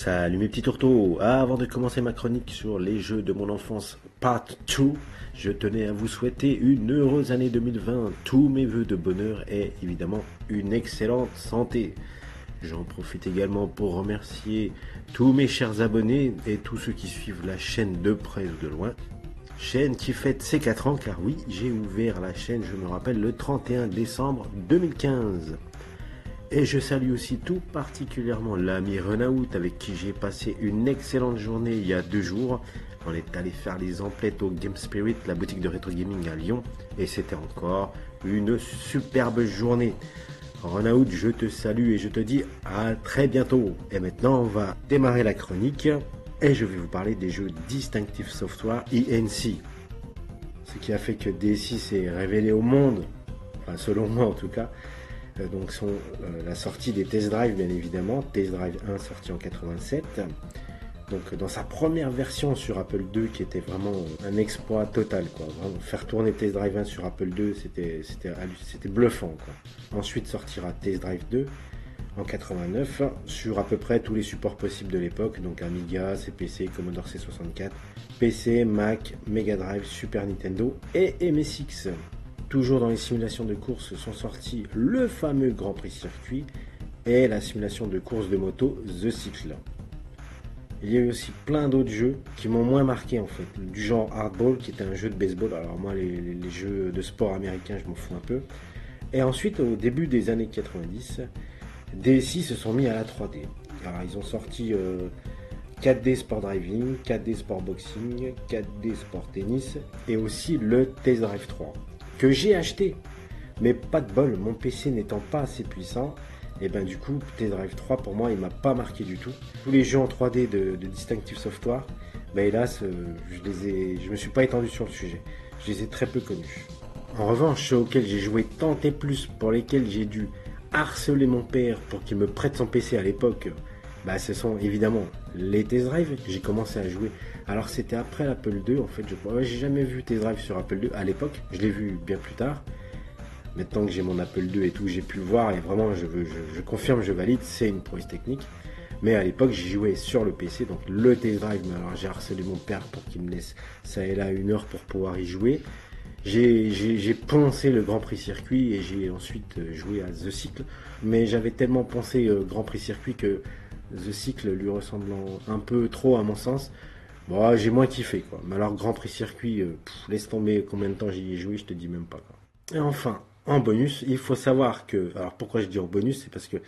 Salut mes petits tourteaux, avant de commencer ma chronique sur les jeux de mon enfance Part 2, je tenais à vous souhaiter une heureuse année 2020, tous mes vœux de bonheur et évidemment une excellente santé. J'en profite également pour remercier tous mes chers abonnés et tous ceux qui suivent la chaîne de près ou de loin. Chaîne qui fête ses 4 ans car oui, j'ai ouvert la chaîne, je me rappelle, le 31 décembre 2015. Et je salue aussi tout particulièrement l'ami Renaout avec qui j'ai passé une excellente journée il y a 2 jours. On est allé faire les emplettes au Game Spirit, la boutique de rétro gaming à Lyon, et c'était encore une superbe journée. Renaout, je te salue et je te dis à très bientôt. Et maintenant, on va démarrer la chronique et je vais vous parler des jeux Distinctive Software INC. Ce qui a fait que DSI s'est révélé au monde, enfin selon moi en tout cas. Donc la sortie des Test Drive bien évidemment, Test Drive 1 sorti en 87, donc dans sa première version sur Apple II qui était vraiment un exploit total quoi. Vraiment, faire tourner Test Drive 1 sur Apple II c'était bluffant quoi. Ensuite sortira Test Drive 2 en 89 sur à peu près tous les supports possibles de l'époque, donc Amiga, CPC, Commodore C64, PC, Mac, Mega Drive, Super Nintendo et MSX. Toujours dans les simulations de course sont sortis le fameux Grand Prix Circuit et la simulation de course de moto The Cycle. Il y a eu aussi plein d'autres jeux qui m'ont moins marqué en fait, du genre Hardball qui était un jeu de baseball. Alors moi les jeux de sport américains je m'en fous un peu. Et ensuite au début des années 90, DSi se sont mis à la 3D. Alors ils ont sorti 4D Sport Driving, 4D Sport Boxing, 4D Sport Tennis et aussi le Test Drive 3. Que j'ai acheté, mais pas de bol, mon PC n'étant pas assez puissant, et ben du coup, Test Drive 3 pour moi il m'a pas marqué du tout. Tous les jeux en 3D de Distinctive Software, ben hélas, je me suis pas étendu sur le sujet, je les ai très peu connus. En revanche, ceux auxquels j'ai joué tant et plus, pour lesquels j'ai dû harceler mon père pour qu'il me prête son PC à l'époque, bah, ce sont évidemment les Test Drive. J'ai commencé à jouer. Alors c'était après l'Apple II en fait. J'ai jamais vu Test Drive sur Apple II à l'époque. Je l'ai vu bien plus tard. Maintenant que j'ai mon Apple II et tout, j'ai pu le voir et vraiment je confirme, je valide, c'est une prouesse technique. Mais à l'époque, j'y jouais sur le PC, donc le Test Drive. Mais alors j'ai harcelé mon père pour qu'il me laisse ça et là 1 heure pour pouvoir y jouer. J'ai poncé le Grand Prix Circuit et j'ai ensuite joué à The Cycle. Mais j'avais tellement poncé Grand Prix Circuit que The Cycle lui ressemblant un peu trop à mon sens, bon, j'ai moins kiffé quoi. Mais alors Grand Prix Circuit, laisse tomber combien de temps j'y ai joué, je te dis même pas quoi. Et enfin, en bonus, il faut savoir que, alors pourquoi je dis en bonus, c'est parce que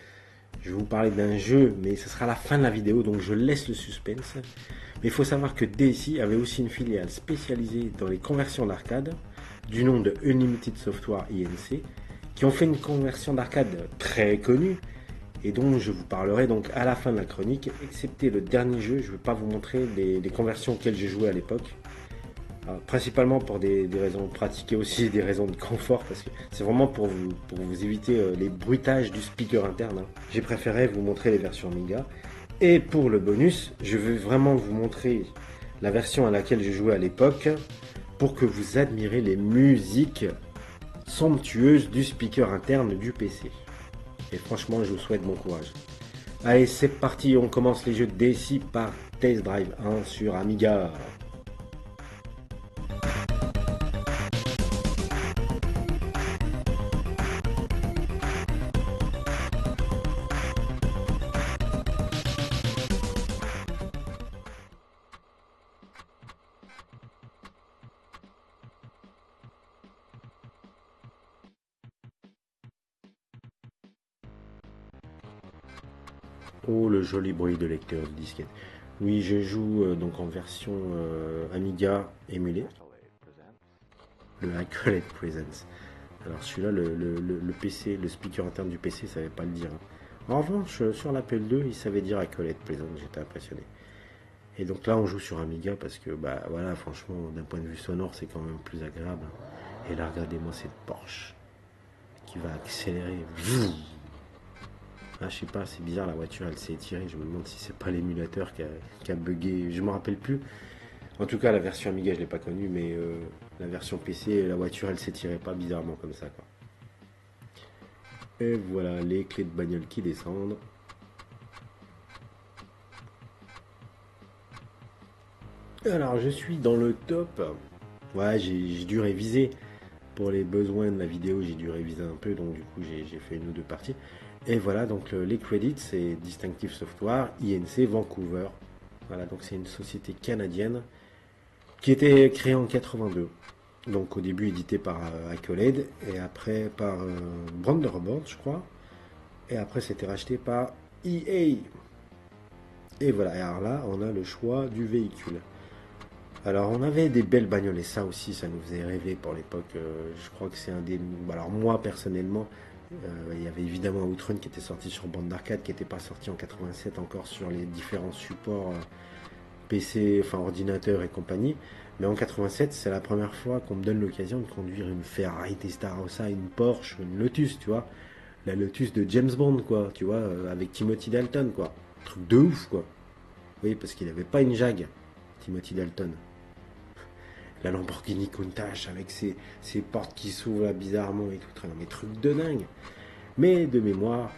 je vais vous parler d'un jeu, mais ce sera à la fin de la vidéo, donc je laisse le suspense. Mais il faut savoir que DSi avait aussi une filiale spécialisée dans les conversions d'arcade, du nom de Unlimited Software INC, qui ont fait une conversion d'arcade très connue, et dont je vous parlerai donc à la fin de la chronique, excepté le dernier jeu, je ne vais pas vous montrer les conversions auxquelles j'ai joué à l'époque. Principalement pour des raisons pratiques et aussi des raisons de confort, parce que c'est vraiment pour vous éviter les bruitages du speaker interne. Hein. J'ai préféré vous montrer les versions Amiga. Et pour le bonus, je vais vraiment vous montrer la version à laquelle j'ai joué à l'époque, pour que vous admirez les musiques somptueuses du speaker interne du PC. Et franchement, je vous souhaite bon courage. Allez, c'est parti, on commence les jeux de DSi par Test Drive 1 sur Amiga. Oh, le joli bruit de lecteur de disquette. Oui, je joue donc en version Amiga émulée, le Accolade Presence. Alors celui-là, le PC, le speaker interne du PC, savait pas le dire. Hein. En revanche, sur l'Apple II, il savait dire Accolade Presence, j'étais impressionné. Et donc là, on joue sur Amiga parce que, bah voilà, franchement, d'un point de vue sonore, c'est quand même plus agréable. Et là, regardez-moi cette Porsche qui va accélérer. Ah, je sais pas, c'est bizarre, la voiture elle s'est étirée. Je me demande si c'est pas l'émulateur qui a bugué. Je me rappelle plus. En tout cas, la version Amiga, je l'ai pas connue, mais la version PC, la voiture elle s'étirait pas bizarrement comme ça, quoi. Et voilà, les clés de bagnole qui descendent. Alors, je suis dans le top. Ouais, j'ai dû réviser. Pour les besoins de la vidéo, j'ai dû réviser un peu, donc du coup, j'ai fait une ou deux parties. Et voilà, donc les credits, c'est Distinctive Software, INC, Vancouver. Voilà, donc c'est une société canadienne qui était créée en 82. Donc au début édité par Accolade, et après par Brandeboard, je crois. Et après, c'était racheté par EA. Et voilà, et alors là, on a le choix du véhicule. Alors, on avait des belles bagnoles, et ça aussi, ça nous faisait rêver pour l'époque. Je crois que c'est un des. Alors, moi, personnellement, il y avait évidemment Outrun qui était sorti sur bande d'arcade, qui n'était pas sorti en 87 encore sur les différents supports PC, enfin ordinateur et compagnie. Mais en 87, c'est la première fois qu'on me donne l'occasion de conduire une Ferrari Testarossa, une Porsche, une Lotus, tu vois. La Lotus de James Bond, quoi, tu vois, avec Timothy Dalton, quoi. Truc de ouf, quoi. Oui, parce qu'il n'avait pas une Jag, Timothy Dalton. La Lamborghini Countach avec ses portes qui s'ouvrent là bizarrement et tout. Non, mais trucs de dingue. Mais de mémoire,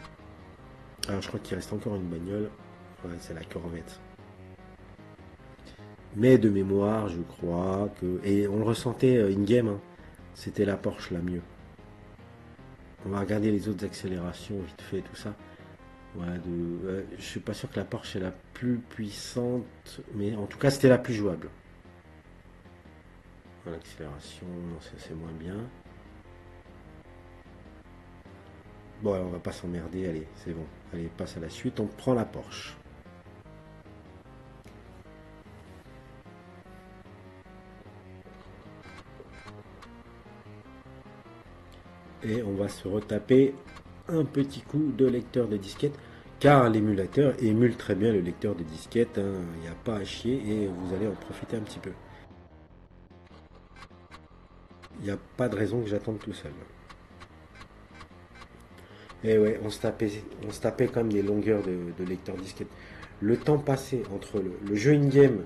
alors je crois qu'il reste encore une bagnole. Ouais, c'est la Corvette. Mais de mémoire, je crois que. Et on le ressentait in-game, hein, c'était la Porsche la mieux. On va regarder les autres accélérations vite fait, tout ça. Ouais, je suis pas sûr que la Porsche est la plus puissante, mais en tout cas c'était la plus jouable. L'accélération, non, c'est moins bien. Bon, alors on va pas s'emmerder, allez, c'est bon. Allez, passe à la suite, on prend la Porsche. Et on va se retaper un petit coup de lecteur de disquette, car l'émulateur émule très bien le lecteur de disquette, hein. Il n'y a pas à chier et vous allez en profiter un petit peu. Il n'y a pas de raison que j'attende tout seul. Et ouais, on se tapait quand même des longueurs de lecteur disquette. Le temps passé entre le jeu in-game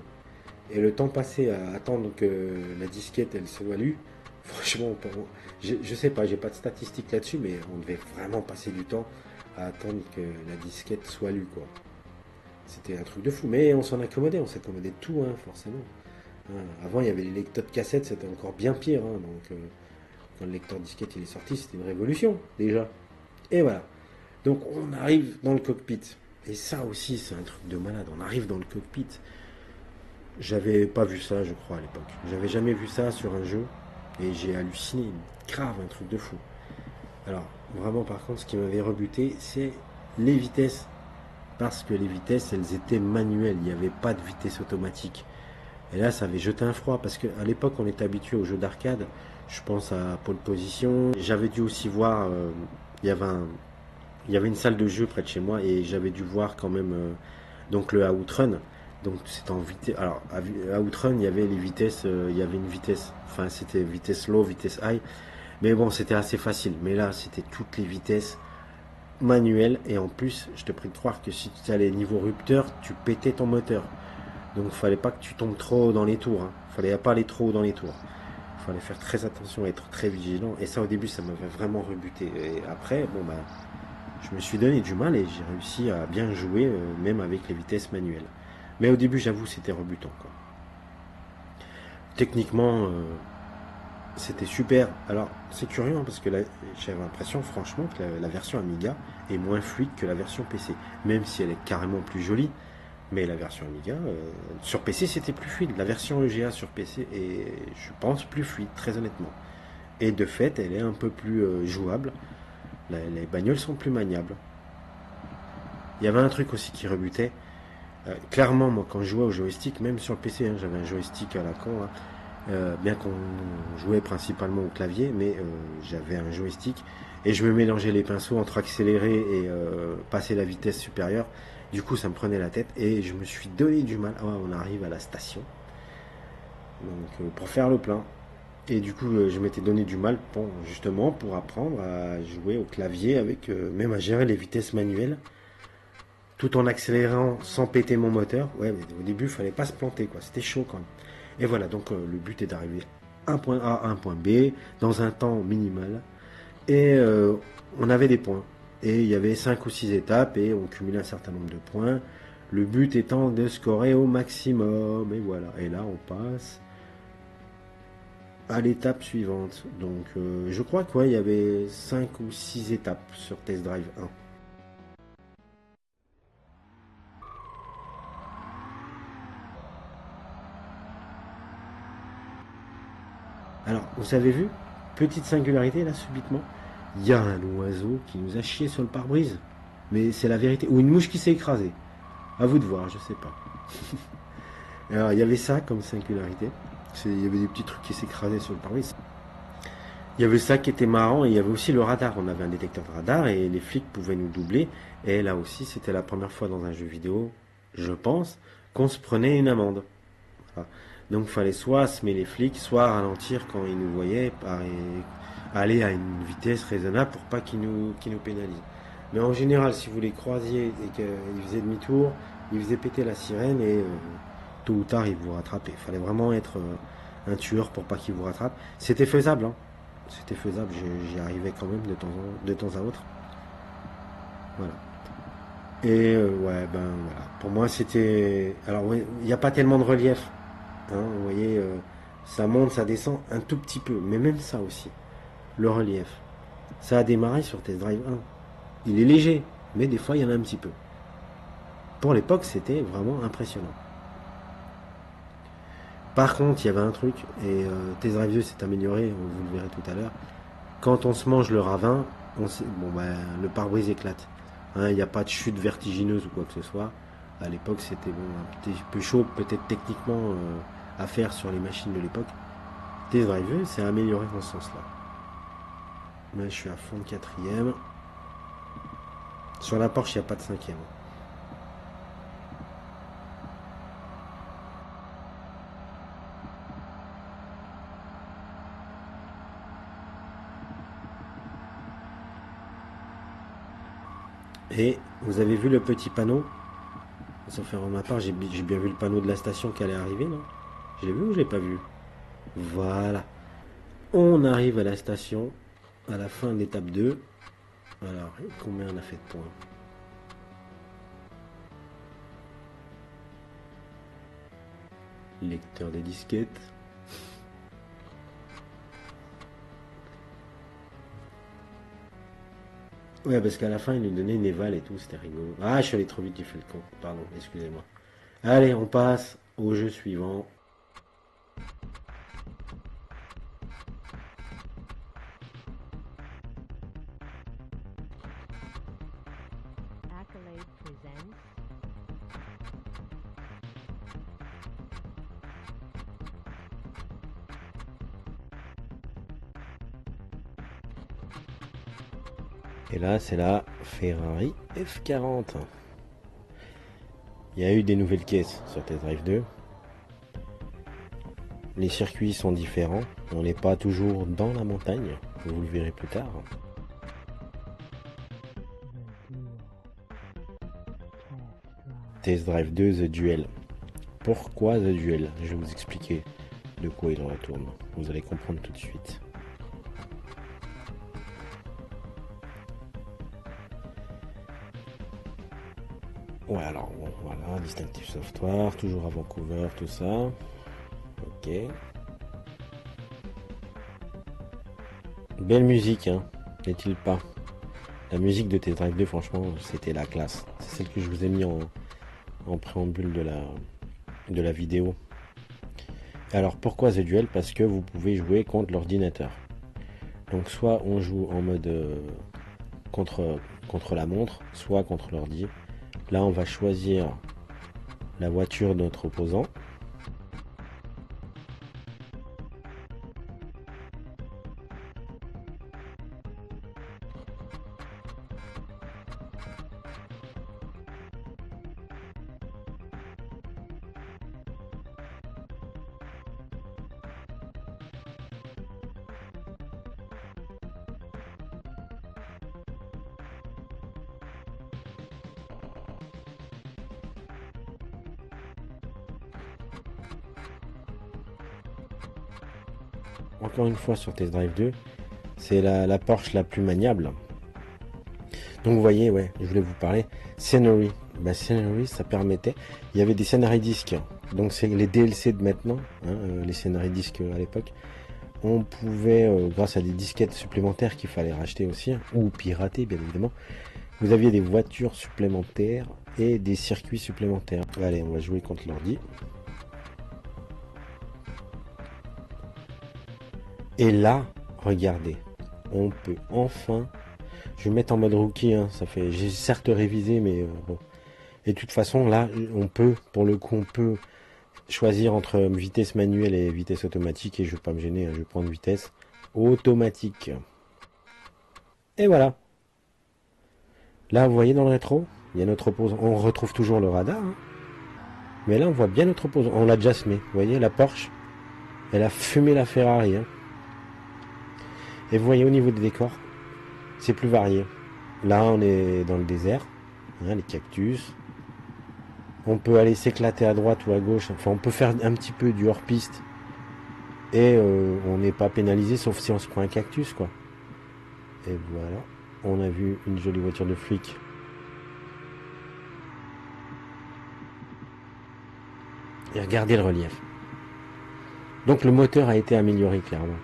et le temps passé à attendre que la disquette elle soit lue, franchement, je sais pas, j'ai pas de statistiques là-dessus, mais on devait vraiment passer du temps à attendre que la disquette soit lue, quoi. C'était un truc de fou, mais on s'en accommodait, on s'accommodait de tout, hein, forcément. Hein, avant, il y avait les lecteurs de cassettes, c'était encore bien pire, hein, donc quand le lecteur disquette il est sorti, c'était une révolution, déjà. Et voilà. Donc on arrive dans le cockpit. Et ça aussi, c'est un truc de malade. On arrive dans le cockpit. J'avais pas vu ça, je crois, à l'époque. J'avais jamais vu ça sur un jeu. Et j'ai halluciné. Grave, un truc de fou. Alors, vraiment, par contre, ce qui m'avait rebuté, c'est les vitesses. Parce que les vitesses, elles étaient manuelles. Il n'y avait pas de vitesse automatique. Et là, ça avait jeté un froid. Parce qu'à l'époque, on était habitué aux jeux d'arcade. Je pense à Pole Position. J'avais dû aussi voir. Il y avait il y avait une salle de jeu près de chez moi et j'avais dû voir quand même donc le Outrun. Donc c'est en vitesse. Alors à Outrun, il y avait les vitesses, il y avait une vitesse. Enfin c'était vitesse low, vitesse high. Mais bon, c'était assez facile. Mais là, c'était toutes les vitesses manuelles et en plus, je te prie de croire que si tu allais niveau rupteur, tu pétais ton moteur. Donc il fallait pas que tu tombes trop haut dans les tours. Hein. Fallait pas aller trop haut dans les tours. Il fallait faire très attention, être très vigilant. Et ça au début, ça m'avait vraiment rebuté. Et après, bon bah je me suis donné du mal et j'ai réussi à bien jouer, même avec les vitesses manuelles. Mais au début, j'avoue, c'était rebutant, quoi. Techniquement, c'était super. Alors, c'est curieux hein, parce que j'avais l'impression, franchement, que la version Amiga est moins fluide que la version PC. Même si elle est carrément plus jolie. Mais la version Amiga, sur PC, c'était plus fluide. La version EGA sur PC est, je pense, plus fluide, très honnêtement. Et de fait, elle est un peu plus jouable. Les bagnoles sont plus maniables. Il y avait un truc aussi qui rebutait. Clairement, moi, quand je jouais au joystick, même sur le PC, hein, j'avais un joystick à la con, hein, bien qu'on jouait principalement au clavier, mais j'avais un joystick et je me mélangeais les pinceaux entre accélérer et passer la vitesse supérieure. Du coup, ça me prenait la tête et je me suis donné du mal. Ah, on arrive à la station, donc pour faire le plein. Et du coup, je m'étais donné du mal justement pour apprendre à jouer au clavier avec même à gérer les vitesses manuelles tout en accélérant sans péter mon moteur. Ouais, mais au début, il fallait pas se planter, quoi. C'était chaud quand même. Et voilà, donc le but est d'arriver un point A à un point B dans un temps minimal. Et on avait des points. Et il y avait 5 ou 6 étapes et on cumulait un certain nombre de points. Le but étant de scorer au maximum. Et voilà. Et là, on passe à l'étape suivante. Donc, je crois qu'il y avait 5 ou 6 étapes sur Test Drive 1. Alors, vous avez vu, petite singularité là, subitement, il y a un oiseau qui nous a chié sur le pare-brise. Mais c'est la vérité. Ou une mouche qui s'est écrasée. À vous de voir, je sais pas. Alors, il y avait ça comme singularité. Il y avait des petits trucs qui s'écrasaient sur le pare-brise. Il y avait ça qui était marrant et il y avait aussi le radar. On avait un détecteur de radar et les flics pouvaient nous doubler. Et là aussi, c'était la première fois dans un jeu vidéo, je pense, qu'on se prenait une amende. Voilà. Donc il fallait soit semer les flics, soit ralentir quand ils nous voyaient, et aller à une vitesse raisonnable pour pas qu'ils nous pénalisent. Mais en général, si vous les croisiez et qu'ils faisaient demi-tour, ils faisaient péter la sirène et tôt ou tard ils vous rattrapaient. Il fallait vraiment être un tueur pour pas qu'ils vous rattrapent. C'était faisable, hein. C'était faisable, j'y arrivais quand même de temps à autre. Voilà. Et ouais, ben voilà. Pour moi, c'était. Alors, ouais, il n'y a pas tellement de relief. Hein, vous voyez, ça monte, ça descend un tout petit peu. Mais même ça aussi, le relief. Ça a démarré sur Test Drive 1. Il est léger, mais des fois, il y en a un petit peu. Pour l'époque, c'était vraiment impressionnant. Par contre, il y avait un truc, et Test Drive 2 s'est amélioré, vous le verrez tout à l'heure. Quand on se mange le ravin, bon, ben, le pare-brise éclate. Hein, il n'y a pas de chute vertigineuse ou quoi que ce soit. À l'époque, c'était bon, un petit peu chaud, peut-être techniquement à faire sur les machines de l'époque. Test Drive 2 s'est amélioré dans ce sens-là. Là, je suis à fond de quatrième. Sur la Porsche, il n'y a pas de cinquième. Et vous avez vu le petit panneau? Sauf erreur de ma part, j'ai bien vu le panneau de la station qui allait arriver, non? Je l'ai vu ou je l'ai pas vu? Voilà. On arrive à la station, à la fin de l'étape 2. Alors, combien on a fait de points? Lecteur des disquettes. Ouais, parce qu'à la fin, il nous donnait une éval et tout, c'était rigolo. Ah, je suis allé trop vite, j'ai fait le con. Pardon, excusez-moi. Allez, on passe au jeu suivant. Accolade presents Et là, c'est la Ferrari F40. Il y a eu des nouvelles caisses sur Test Drive 2. Les circuits sont différents. On n'est pas toujours dans la montagne. Vous le verrez plus tard. Test Drive 2 The Duel. Pourquoi The Duel? Je vais vous expliquer de quoi il en retourne. Vous allez comprendre tout de suite. Ouais, alors bon, voilà, Distinctive Software, toujours à Vancouver, tout ça. Ok. Belle musique, hein, n'est-il pas? La musique de Test Drive 2, franchement, c'était la classe. C'est celle que je vous ai mis en préambule de la vidéo. Alors pourquoi The Duel? Parce que vous pouvez jouer contre l'ordinateur. Donc soit on joue en mode contre la montre, soit contre l'ordi. Là on va choisir la voiture de notre opposant. Encore une fois sur Test Drive 2, c'est la Porsche la plus maniable. Donc vous voyez, ouais, je voulais vous parler. Scenery. Bah, Scenery, ça permettait. Il y avait des scénarios disques. Donc c'est les DLC de maintenant, hein, les scénarios disques à l'époque. On pouvait, grâce à des disquettes supplémentaires qu'il fallait racheter aussi, hein, ou pirater bien évidemment, vous aviez des voitures supplémentaires et des circuits supplémentaires. Allez, on va jouer contre l'ordi. Et là, regardez, on peut enfin... Je vais mettre en mode rookie, hein, ça fait... J'ai certes révisé, mais bon. Et de toute façon, là, on peut, pour le coup, on peut choisir entre vitesse manuelle et vitesse automatique. Et je ne vais pas me gêner, hein, je vais prendre vitesse automatique. Et voilà. Là, vous voyez dans le rétro, il y a notre opposant. On retrouve toujours le radar. Hein. Mais là, on voit bien notre opposant. On l'a déjà semé. Vous voyez, la Porsche, elle a fumé la Ferrari. Hein. Et vous voyez au niveau des décors, c'est plus varié. Là, on est dans le désert. Hein, les cactus. On peut aller s'éclater à droite ou à gauche. Enfin, on peut faire un petit peu du hors-piste. Et on n'est pas pénalisé, sauf si on se prend un cactus, quoi. Et voilà. On a vu une jolie voiture de flic. Et regardez le relief. Donc le moteur a été amélioré, clairement.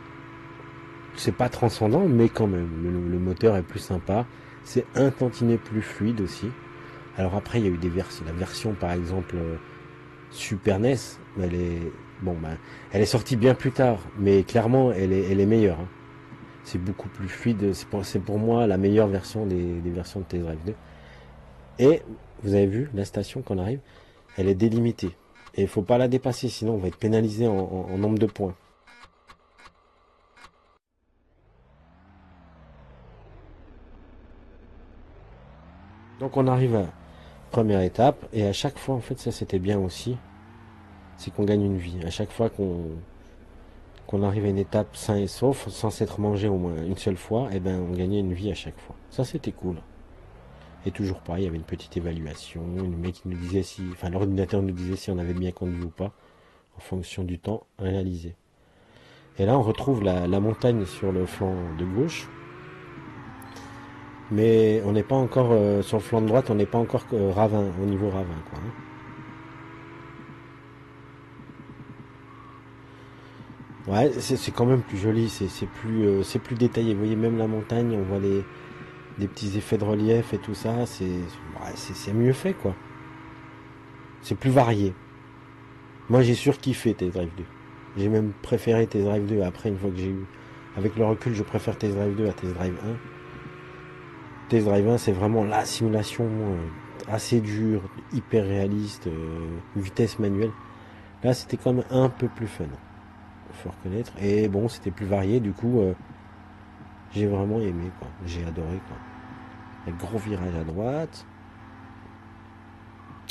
C'est pas transcendant, mais quand même. Le moteur est plus sympa. C'est un tantinet plus fluide aussi. Alors après, il y a eu des versions. La version, par exemple, Super NES, elle est... Bon, ben, elle est sortie bien plus tard, mais clairement, elle est meilleure. Hein. C'est beaucoup plus fluide. C'est pour moi la meilleure version des versions de Test Drive 2. Et, vous avez vu, la station, quand on arrive, elle est délimitée. Et il ne faut pas la dépasser, sinon on va être pénalisé en nombre de points. Donc on arrive à la première étape, et à chaque fois, en fait, ça c'était bien aussi, c'est qu'on gagne une vie. À chaque fois qu'on arrive à une étape sain et sauf, sans s'être mangé au moins une seule fois, et ben on gagnait une vie à chaque fois. Ça c'était cool. Et toujours pareil, il y avait une petite évaluation, une mec qui nous disait si, enfin l'ordinateur nous disait si on avait bien conduit ou pas, en fonction du temps réalisé. Et là on retrouve la montagne sur le flanc de gauche, mais on n'est pas encore sur le flanc de droite, on n'est pas encore ravin, au niveau ravin, quoi. Hein. Ouais, c'est quand même plus joli, c'est plus détaillé. Vous voyez, même la montagne, on voit des petits effets de relief et tout ça. C'est mieux fait, quoi. C'est plus varié. Moi, j'ai surkiffé Test Drive 2. J'ai même préféré Test Drive 2 après, une fois que j'ai eu. Avec le recul, je préfère Test Drive 2 à Test Drive 1. Test Drive 1, c'est vraiment la simulation assez dure, hyper réaliste, vitesse manuelle. Là, c'était quand même un peu plus fun. Faut reconnaître. Et bon, c'était plus varié, du coup, j'ai vraiment aimé, quoi. J'ai adoré, quoi. Un gros virage à droite.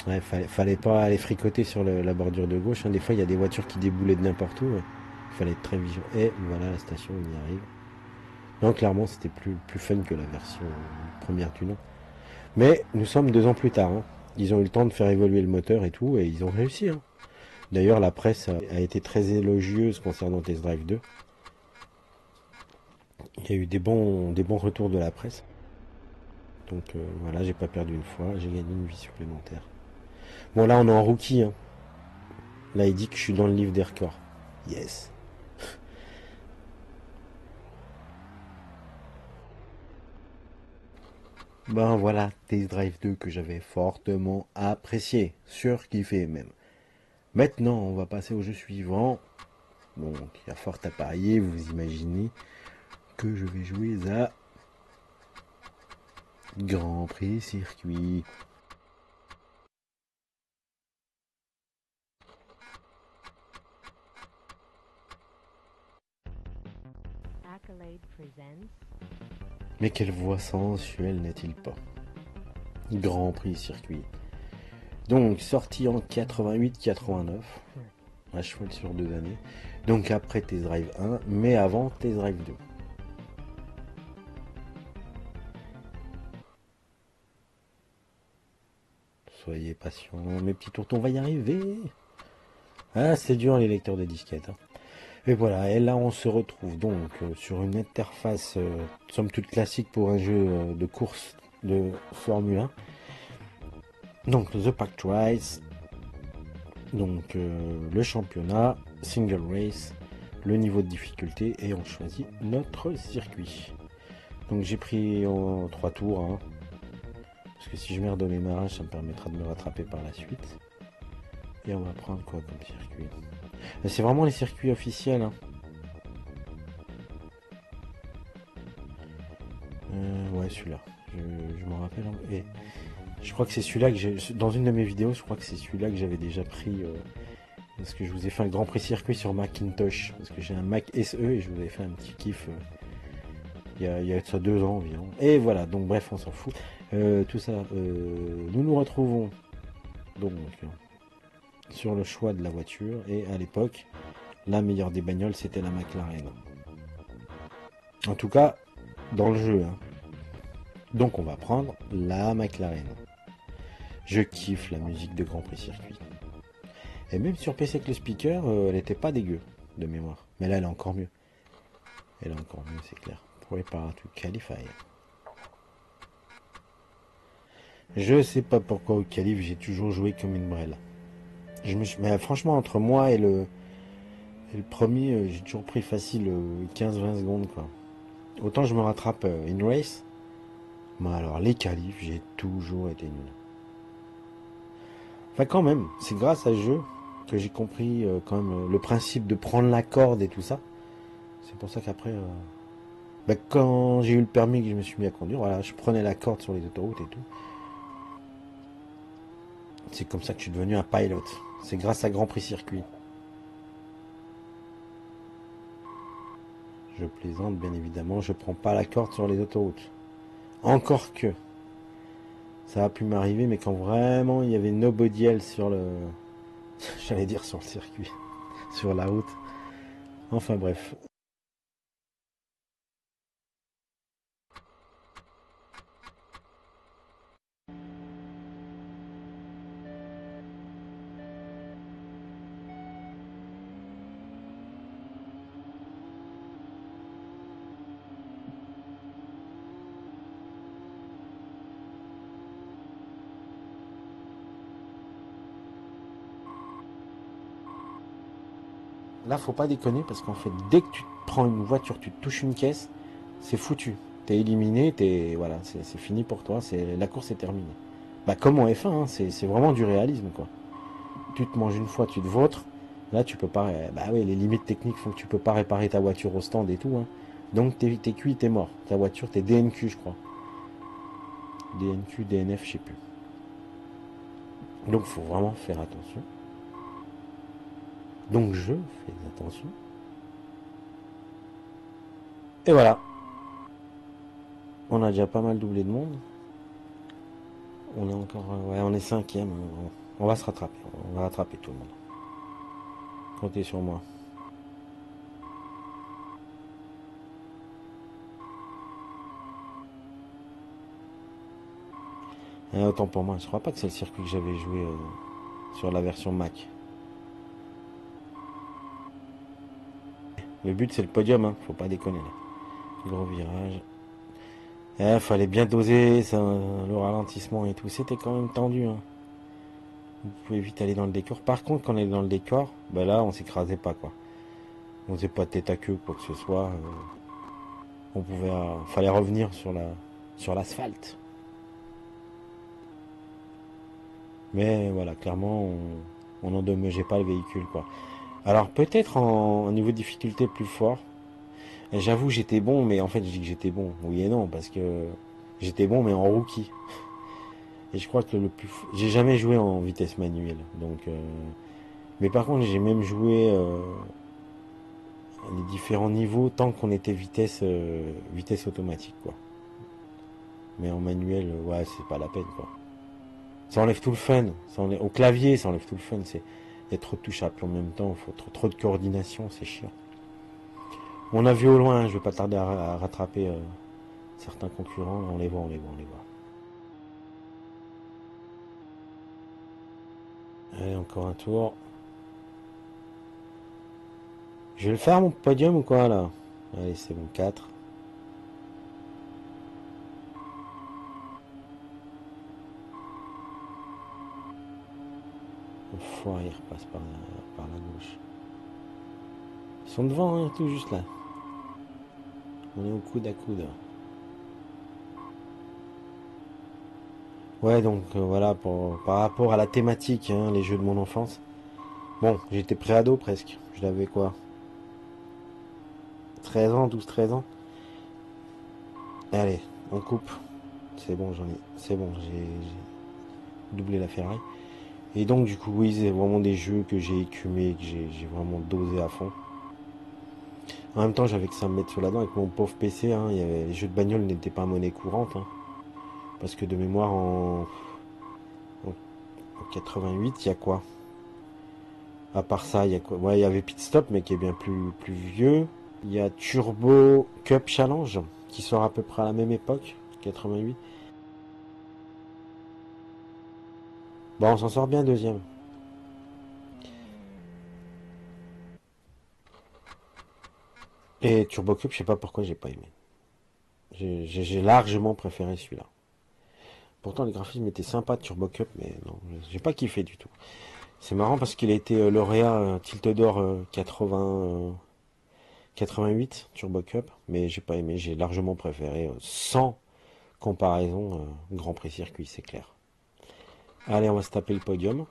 Ouais, fallait pas aller fricoter sur la bordure de gauche. Hein. Des fois, il y a des voitures qui déboulaient de n'importe où. Ouais. Il fallait être très vigilant. Et voilà, la station, on y arrive. Non, clairement, c'était plus fun que la version première du nom. Mais nous sommes 2 ans plus tard. Hein. Ils ont eu le temps de faire évoluer le moteur et tout, et ils ont réussi. Hein. D'ailleurs, la presse a été très élogieuse concernant Test Drive 2. Il y a eu des bons retours de la presse. Donc voilà, j'ai pas perdu une fois, j'ai gagné une vie supplémentaire. Bon, là, on est en rookie. Hein. Là, il dit que je suis dans le livre des records. Yes. Ben voilà, Test Drive 2 que j'avais fortement apprécié, surkiffé même. Maintenant, on va passer au jeu suivant. Donc, il y a fort à parier, vous imaginez que je vais jouer à Grand Prix Circuit. Mais quelle voix sensuelle n'est-il pas? Grand Prix Circuit. Donc, sorti en 88-89, à cheval sur 2 années. Donc après Test Drive 1, mais avant Test Drive 2. Soyez patients, mes petits tourtons, on va y arriver. Ah, c'est dur les lecteurs de disquettes. Hein. Et voilà, et là on se retrouve donc sur une interface somme toute classique pour un jeu de course de Formule 1. Donc The Pack Race, donc le championnat, single race, le niveau de difficulté et on choisit notre circuit. Donc j'ai pris en 3 tours, hein, parce que si je merde au démarrage, ça me permettra de me rattraper par la suite. Et on va prendre quoi comme circuit? C'est vraiment les circuits officiels. Hein. Ouais, celui-là. Je m'en rappelle. Hein. Et je crois que c'est celui-là que j'ai. Dans une de mes vidéos, je crois que c'est celui-là que j'avais déjà pris. Parce que je vous ai fait un Grand Prix circuit sur Macintosh. Parce que j'ai un Mac SE et je vous avais fait un petit kiff. Il y a ça 2 ans environ. Et voilà, donc bref, on s'en fout. Tout ça. Nous nous retrouvons donc sur le choix de la voiture. Et à l'époque, la meilleure des bagnoles, c'était la McLaren. En tout cas, dans le jeu. Hein. Donc on va prendre la McLaren. Je kiffe la musique de Grand Prix Circuit. Et même sur PC avec le speaker, elle était pas dégueu de mémoire. Mais là, elle est encore mieux. Elle est encore mieux, c'est clair. Prepare to qualify. Je sais pas pourquoi au qualif, j'ai toujours joué comme une brêle. Mais franchement, entre moi et le premier, j'ai toujours pris facile 15-20 secondes, quoi. Autant je me rattrape in race. Mais alors, les qualifs, j'ai toujours été nul. Enfin, quand même, c'est grâce à ce jeu que j'ai compris quand même le principe de prendre la corde et tout ça. C'est pour ça qu'après, quand j'ai eu le permis que je me suis mis à conduire, voilà, je prenais la corde sur les autoroutes et tout. C'est comme ça que je suis devenu un pilote. C'est grâce à Grand Prix Circuit. Je plaisante, bien évidemment, je prends pas la corde sur les autoroutes. Encore que. Ça a pu m'arriver, mais quand vraiment il y avait nobody else sur le... J'allais dire sur le circuit. Sur la route. Enfin bref. Là, faut pas déconner parce qu'en fait, dès que tu prends une voiture, tu te touches une caisse, c'est foutu. T'es éliminé, voilà, c'est fini pour toi. La course est terminée. Bah comme en F1, hein, c'est vraiment du réalisme, quoi. Tu te manges une fois, tu te vautres. Là, tu peux pas. Bah oui, les limites techniques font que tu peux pas réparer ta voiture au stand et tout. Hein. Donc t'es cuit, t'es mort. Ta voiture, t'es DNQ, je crois. DNQ, DNF, je sais plus. Donc faut vraiment faire attention. Donc je fais attention. Et voilà. On a déjà pas mal doublé de monde. On est encore... ouais, on est 5e. On va se rattraper. On va rattraper tout le monde. Comptez sur moi. Autant pour moi. Je crois pas que c'est le circuit que j'avais joué sur la version Mac. Le but c'est le podium. Hein. Faut pas déconner là. Gros virage. Fallait bien doser ça, le ralentissement et tout. C'était quand même tendu. Hein. Vous pouvez vite aller dans le décor. Par contre, quand on est dans le décor, bah là, on s'écrasait pas, quoi. On faisait pas tête à queue, quoi que ce soit. On pouvait, fallait revenir sur l'asphalte. Mais voilà, clairement, on n'endommageait pas le véhicule, quoi. Alors peut-être en niveau de difficulté plus fort. Et j'avoue, j'étais bon, mais en fait, je dis que j'étais bon. Oui et non, parce que j'étais bon, mais en rookie. Et je crois que j'ai jamais joué en vitesse manuelle, donc. Mais par contre, j'ai même joué les différents niveaux tant qu'on était vitesse automatique, quoi. Mais en manuel, ouais, c'est pas la peine, quoi. Ça enlève tout le fun. Au clavier, ça enlève tout le fun. Il y a trop de touches à appuyer en même temps, il faut trop de coordination, c'est chiant. On a vu au loin, je vais pas tarder à rattraper certains concurrents. On les voit, on les voit, on les voit. Allez, encore un tour. Je vais le faire mon podium ou quoi là? Allez, c'est bon, 4. Enfoiré, il repasse par la gauche. Ils sont devant, hein, tout juste là. On est au coude à coude. Ouais, donc voilà, par rapport à la thématique, hein, les jeux de mon enfance. Bon, j'étais pré-ado presque. Je l'avais quoi, 13 ans, 12, 13 ans. Allez, on coupe. C'est bon, c'est bon, j'ai doublé la Ferrari. Et donc, du coup, oui, c'est vraiment des jeux que j'ai écumés, que j'ai vraiment dosé à fond. En même temps, j'avais que ça à me mettre sur la dent avec mon pauvre PC. Hein, les jeux de bagnole n'étaient pas monnaie courante. Hein, parce que de mémoire, en 88, il y a quoi? À part ça, il y a quoi? Ouais, il y avait Pit Stop, mais qui est bien plus vieux. Il y a Turbo Cup Challenge, qui sort à peu près à la même époque, 88. Bon, on s'en sort bien deuxième. Et Turbo Cup, je sais pas pourquoi j'ai pas aimé. J'ai largement préféré celui-là. Pourtant, les graphismes étaient sympas de Turbo Cup, mais non, j'ai pas kiffé du tout. C'est marrant parce qu'il a été lauréat Tilt d'Or 88 Turbo Cup, mais j'ai pas aimé, j'ai largement préféré sans comparaison Grand Prix Circuit, c'est clair. Allez, on va se taper le podium.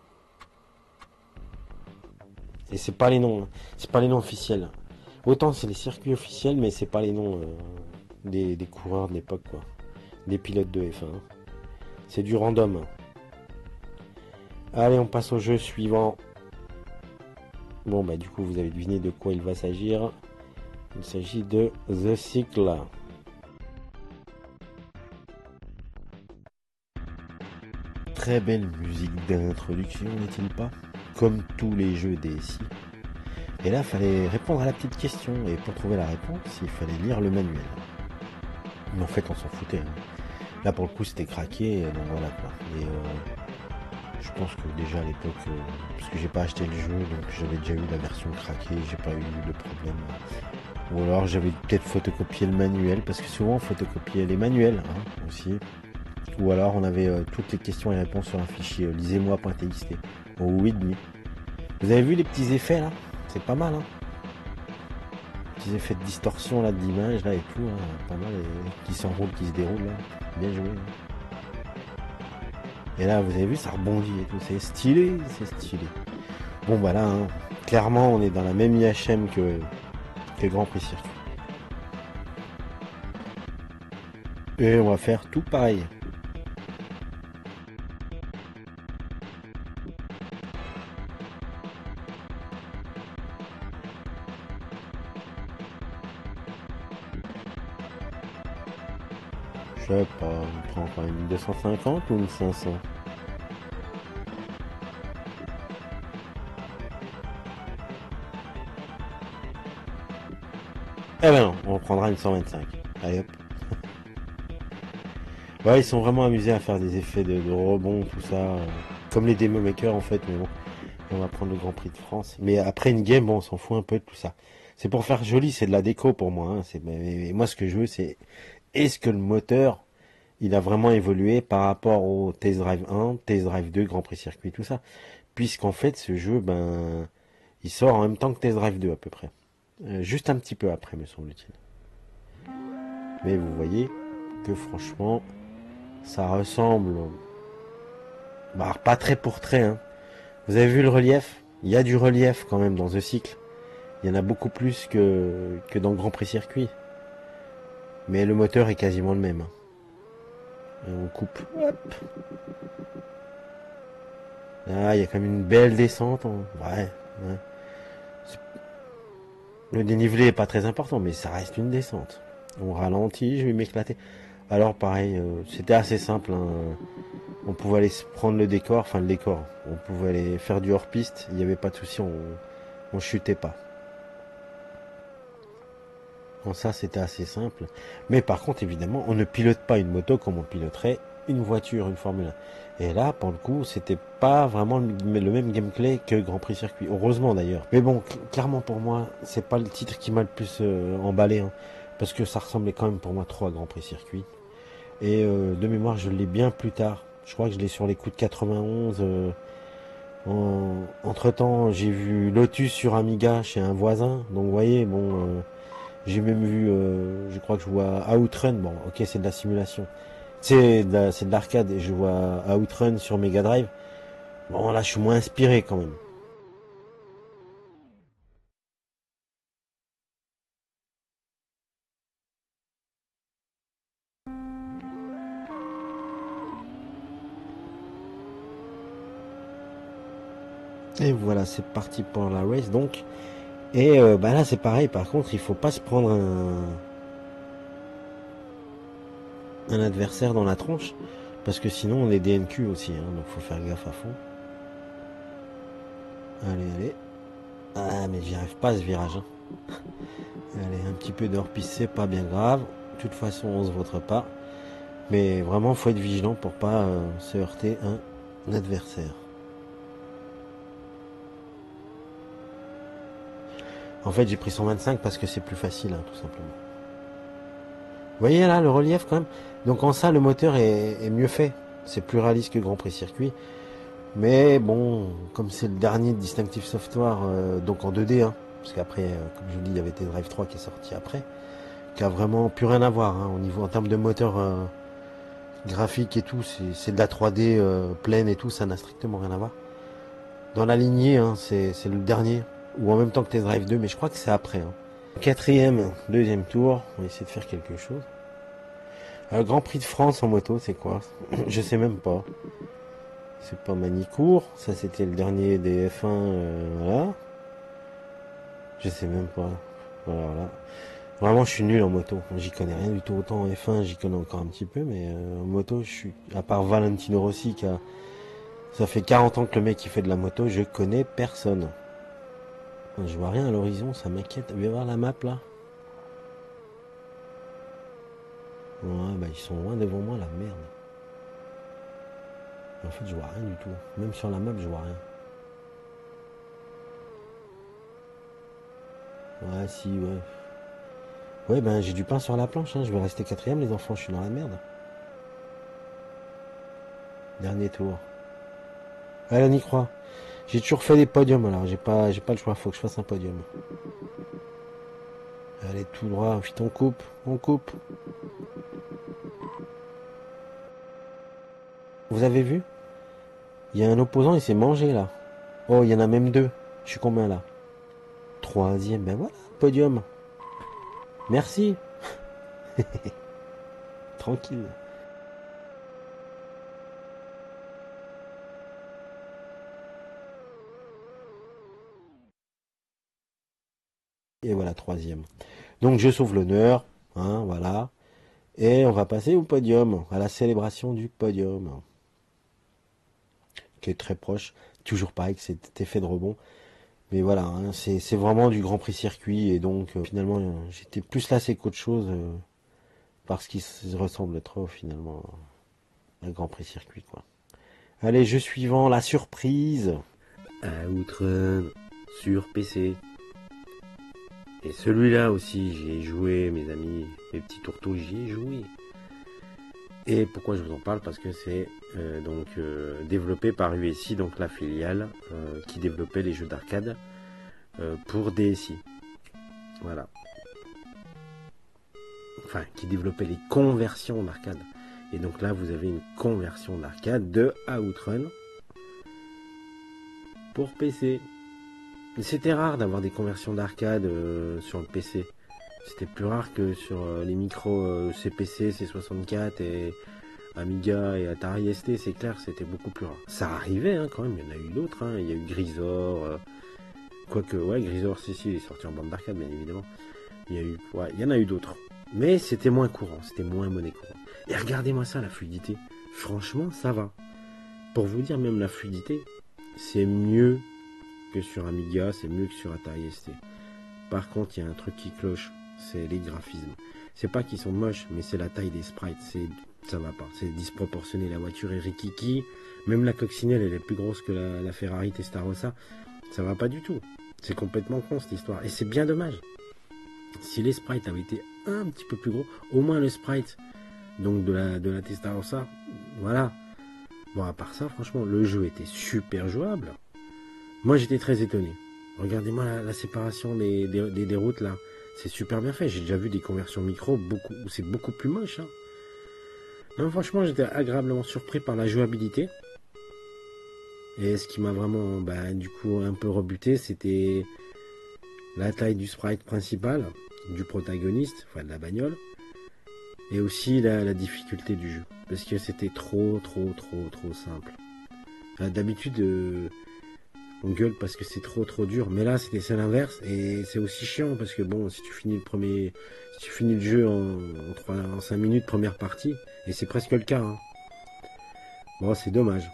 Et c'est pas les noms, hein. C'est pas les noms officiels. Autant c'est les circuits officiels, mais c'est pas les noms des coureurs de l'époque, quoi. Des pilotes de F1. C'est du random. Allez, on passe au jeu suivant. Bon, bah du coup, vous avez deviné de quoi il va s'agir. Il s'agit de The Cycle. Très belle musique d'introduction, n'est-il pas? Comme tous les jeux DSi. Et là, il fallait répondre à la petite question. Et pour trouver la réponse, il fallait lire le manuel. Mais en fait, on s'en foutait. Hein. Là, pour le coup, c'était craqué. Donc voilà quoi. Et je pense que déjà à l'époque, parce que j'ai pas acheté le jeu, donc j'avais déjà eu la version craquée, j'ai pas eu de problème. Ou alors j'avais peut-être photocopié le manuel, parce que souvent on photocopiait les manuels hein, aussi. Ou alors on avait toutes les questions et réponses sur un fichier lisez-moi.txt ou readme. Vous avez vu les petits effets là? C'est pas mal hein. Petits effets de distorsion là de l'image là et tout, hein, pas mal, et qui s'enroulent, qui se déroulent là. Bien joué. Hein. Et là vous avez vu ça rebondit et tout, c'est stylé, c'est stylé. Bon bah là, hein, clairement on est dans la même IHM que Grand Prix Circuit. Et on va faire tout pareil. Je sais pas, on prend quoi, une 250 ou une 500? Eh ben non, on prendra une 125. Allez hop. Ouais, ils sont vraiment amusés à faire des effets de rebond, tout ça. Comme les démo makers en fait, mais bon. On va prendre le Grand Prix de France. Mais après une game, bon, on s'en fout un peu de tout ça. C'est pour faire joli, c'est de la déco pour moi. Hein. Mais moi, ce que je veux, c'est est-ce que le moteur, il a vraiment évolué par rapport au Test Drive 1, Test Drive 2, Grand Prix Circuit, tout ça. Puisqu'en fait, ce jeu, ben, il sort en même temps que Test Drive 2 à peu près. Juste un petit peu après, me semble-t-il. Mais vous voyez que franchement, ça ressemble, bah, pas trait pour trait. Hein. Vous avez vu le relief? Il y a du relief quand même dans The Cycle. Il y en a beaucoup plus que dans le Grand Prix Circuit. Mais le moteur est quasiment le même. Hein. On coupe. Hop. Ah, il y a quand même une belle descente. Hein. Ouais. Ouais. Le dénivelé est pas très important, mais ça reste une descente. On ralentit, je vais m'éclater. Alors pareil, c'était assez simple. Hein. On pouvait aller prendre le décor, enfin le décor. On pouvait aller faire du hors-piste. Il n'y avait pas de souci, on chutait pas. Bon, ça, c'était assez simple. Mais par contre, évidemment, on ne pilote pas une moto comme on piloterait une voiture, une Formule 1. Et là, pour le coup, c'était pas vraiment le même gameplay que Grand Prix Circuit. Heureusement d'ailleurs. Mais bon, clairement pour moi, c'est pas le titre qui m'a le plus emballé. Hein, parce que ça ressemblait quand même pour moi trop à Grand Prix Circuit. Et de mémoire, je l'ai bien plus tard. Je crois que je l'ai sur les coups de 91. Entre temps, j'ai vu Lotus sur Amiga chez un voisin. Donc, vous voyez, bon, j'ai même vu, je crois que je vois Outrun. Bon, ok, c'est de la simulation. C'est de l'arcade et je vois Outrun sur Mega Drive. Bon, là, je suis moins inspiré quand même. Et voilà, c'est parti pour la race donc. Et bah là, c'est pareil. Par contre, il faut pas se prendre un adversaire dans la tronche. Parce que sinon, on est DNQ aussi. Hein, donc, faut faire gaffe à fond. Allez, allez. Ah, mais j'y arrive pas à ce virage. Hein. Allez, un petit peu de hors-piste, c'est pas bien grave. De toute façon, on se vautre pas. Mais vraiment, faut être vigilant pour pas se heurter un adversaire. En fait, j'ai pris 125 parce que c'est plus facile, hein, tout simplement. Vous voyez là, le relief quand même. Donc en ça, le moteur est mieux fait. C'est plus réaliste que Grand Prix Circuit. Mais bon, comme c'est le dernier de Distinctive Software, donc en 2D, hein, parce qu'après, comme je vous dis, il y avait T-Drive 3 qui est sorti après, qui a vraiment plus rien à voir hein, au niveau en termes de moteur graphique et tout, c'est de la 3D pleine et tout, ça n'a strictement rien à voir. Dans la lignée, hein, c'est le dernier, ou en même temps que T-Drive 2, mais je crois que c'est après. Hein. Quatrième, deuxième tour, on va essayer de faire quelque chose. Grand Prix de France en moto, c'est quoi? Je sais même pas. C'est pas Manicourt, ça c'était le dernier des F1, voilà. Je sais même pas. Voilà, voilà. Vraiment, je suis nul en moto. J'y connais rien du tout. Autant en F1, j'y connais encore un petit peu, mais en moto, je suis. À part Valentino Rossi, ça fait 40 ans que le mec il fait de la moto, je connais personne. Je vois rien à l'horizon, ça m'inquiète. Viens voir la map là. Ouais, bah ils sont loin devant moi, la merde. En fait, je vois rien du tout. Même sur la map, je vois rien. Ouais, si, ouais. Ouais, ben j'ai du pain sur la planche, hein. Je vais rester quatrième, les enfants, je suis dans la merde. Dernier tour. Allez, on y croit. J'ai toujours fait des podiums, alors j'ai pas le choix, faut que je fasse un podium. Allez, tout droit, vite, on coupe, on coupe. Vous avez vu? Il y a un opposant, il s'est mangé là. Oh, il y en a même deux. Je suis combien là? Troisième, ben voilà, podium. Merci. Tranquille. Et voilà, troisième. Donc je sauve l'honneur, hein, voilà. Et on va passer au podium, à la célébration du podium, qui est très proche. Toujours pareil que cet effet de rebond. Mais voilà, hein, c'est vraiment du Grand Prix circuit. Et donc finalement, j'étais plus lassé qu'autre chose. Parce qu'ils se ressemblent trop finalement à Grand Prix circuit, quoi. Allez, jeu suivant, la surprise. Outrun sur PC. Et celui-là aussi, j'y ai joué, mes amis, mes petits tourteaux, j'y ai joué. Et pourquoi je vous en parle? Parce que c'est développé par USI, donc la filiale qui développait les jeux d'arcade pour DSi. Voilà. Enfin, qui développait les conversions d'arcade. Et donc là, vous avez une conversion d'arcade de Outrun pour PC. C'était rare d'avoir des conversions d'arcade sur le PC. C'était plus rare que sur les micros CPC, C64 et Amiga et Atari ST, c'est clair, c'était beaucoup plus rare. Ça arrivait hein, quand même, il y en a eu d'autres. Hein. Il y a eu Grisor, quoique, ouais, Grisor, si, il est sorti en bande d'arcade, bien évidemment. Il y en a eu d'autres. Mais c'était moins courant, c'était moins monnaie courante. Et regardez-moi ça, la fluidité. Franchement, ça va. Pour vous dire, même la fluidité, c'est mieux que sur Amiga, c'est mieux que sur Atari ST. Par contre, il y a un truc qui cloche, c'est les graphismes. C'est pas qu'ils sont moches, mais c'est la taille des sprites. Ça va pas, c'est disproportionné. La voiture est rikiki, même la coccinelle, elle est plus grosse que la Ferrari Testarossa. Ça va pas du tout. C'est complètement con cette histoire. Et c'est bien dommage. Si les sprites avaient été un petit peu plus gros, au moins le sprite donc de la Testarossa, voilà. Bon, à part ça, franchement, le jeu était super jouable. Moi, j'étais très étonné. Regardez-moi la séparation des routes, là. C'est super bien fait. J'ai déjà vu des conversions micro où c'est beaucoup plus moche. Hein. Non, franchement, j'étais agréablement surpris par la jouabilité. Et ce qui m'a vraiment, du coup, un peu rebuté, c'était la taille du sprite principal, du protagoniste, enfin de la bagnole, et aussi la difficulté du jeu. Parce que c'était trop simple. D'habitude, on gueule parce que c'est trop dur, mais là c'est l'inverse, et c'est aussi chiant parce que bon, si tu finis le jeu en 5 minutes, première partie, et c'est presque le cas, hein. Bon, c'est dommage.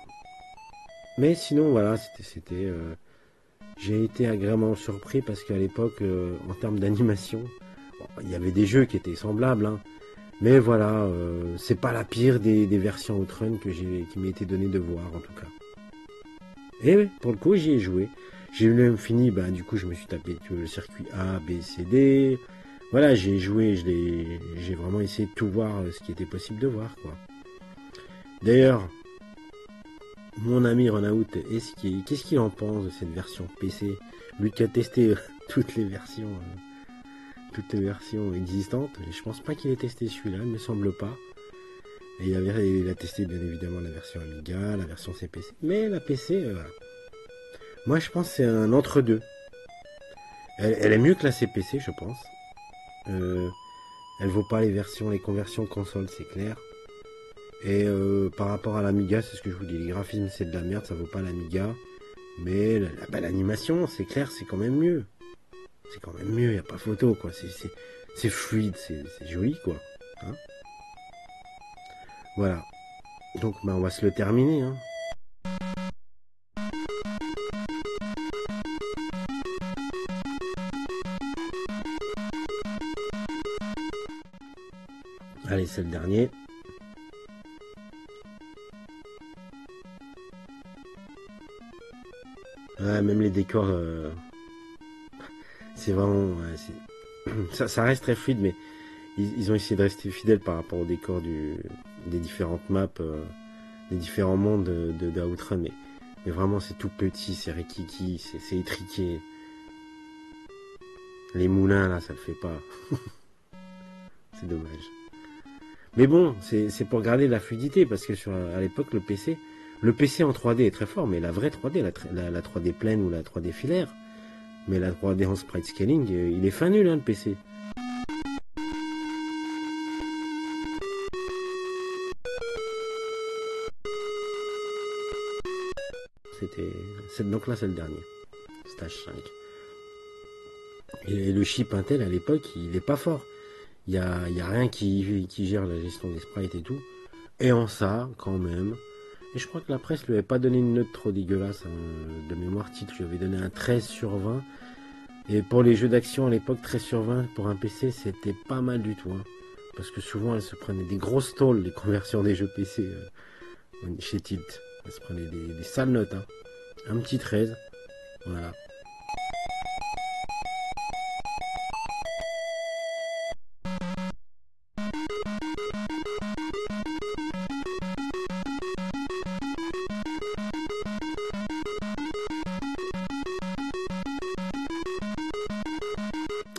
Mais sinon, voilà, j'ai été agréablement surpris parce qu'à l'époque, en termes d'animation, bon, il y avait des jeux qui étaient semblables, hein, mais voilà, c'est pas la pire des versions Outrun qui m'a été donné de voir en tout cas. Et oui, pour le coup, j'y ai joué. J'ai même fini, du coup, je me suis tapé le circuit A, B, C, D. Voilà, j'ai joué, j'ai vraiment essayé de tout voir ce qui était possible de voir, quoi. D'ailleurs, mon ami Renaout, qu'est-ce qu'il en pense de cette version PC? Lui qui a testé toutes les versions existantes. Je pense pas qu'il ait testé celui-là, il me semble pas. Et il a testé bien évidemment la version Amiga, la version CPC. Mais la PC, voilà. Moi, je pense que c'est un entre-deux. Elle est mieux que la CPC, je pense. Elle vaut pas les conversions console, c'est clair. Et par rapport à l'Amiga, c'est ce que je vous dis, les graphismes c'est de la merde, ça vaut pas l'Amiga. Mais l'animation, c'est clair, c'est quand même mieux. C'est quand même mieux, y a pas photo, quoi. C'est fluide, c'est joli, quoi. Hein, voilà. Donc, on va se le terminer, hein. Allez, c'est le dernier. Ouais, même les décors, c'est vraiment... ça reste très fluide, mais ils ont essayé de rester fidèles par rapport au décor des différentes maps, des différents mondes de Outrun. Mais vraiment, c'est tout petit, c'est rikiki, c'est étriqué. Les moulins, là, ça le fait pas. C'est dommage. Mais bon, c'est pour garder la fluidité, parce que à l'époque, le PC en 3D est très fort, mais la vraie 3D, la 3D pleine ou la 3D filaire, mais la 3D en sprite scaling, il est fin nul, hein, le PC. Donc là, c'est le dernier. Stage 5. Et le chip Intel, à l'époque, il est pas fort. Il y a rien qui gère la gestion des sprites et tout. Et en ça, quand même. Et je crois que la presse lui avait pas donné une note trop dégueulasse. Hein. De mémoire, titre, je lui avais donné un 13 sur 20. Et pour les jeux d'action à l'époque, 13 sur 20 pour un PC, c'était pas mal du tout. Hein. Parce que souvent, elle se prenait des grosses tôles, les conversions des jeux PC chez Tilt. Elle se prenait des sales notes. Hein. Un petit 13. Voilà.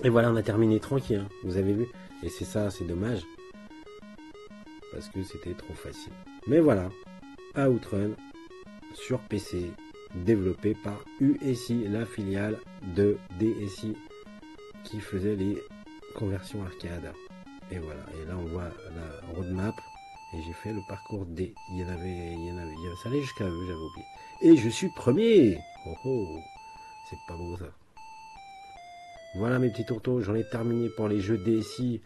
Et voilà, on a terminé tranquille, hein, vous avez vu. Et c'est ça, c'est dommage. Parce que c'était trop facile. Mais voilà, Outrun sur PC, développé par USI, la filiale de DSI, qui faisait les conversions arcade. Et voilà, et là on voit la roadmap. Et j'ai fait le parcours D. Il y en avait, ça allait jusqu'à eux, j'avais oublié. Et je suis premier. Oh oh, c'est pas beau ça. Voilà mes petits tourteaux, j'en ai terminé pour les jeux DSI.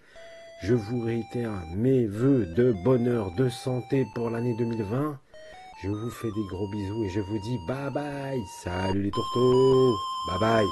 Je vous réitère mes voeux de bonheur, de santé pour l'année 2020. Je vous fais des gros bisous et je vous dis bye bye. Salut les tourteaux. Bye bye.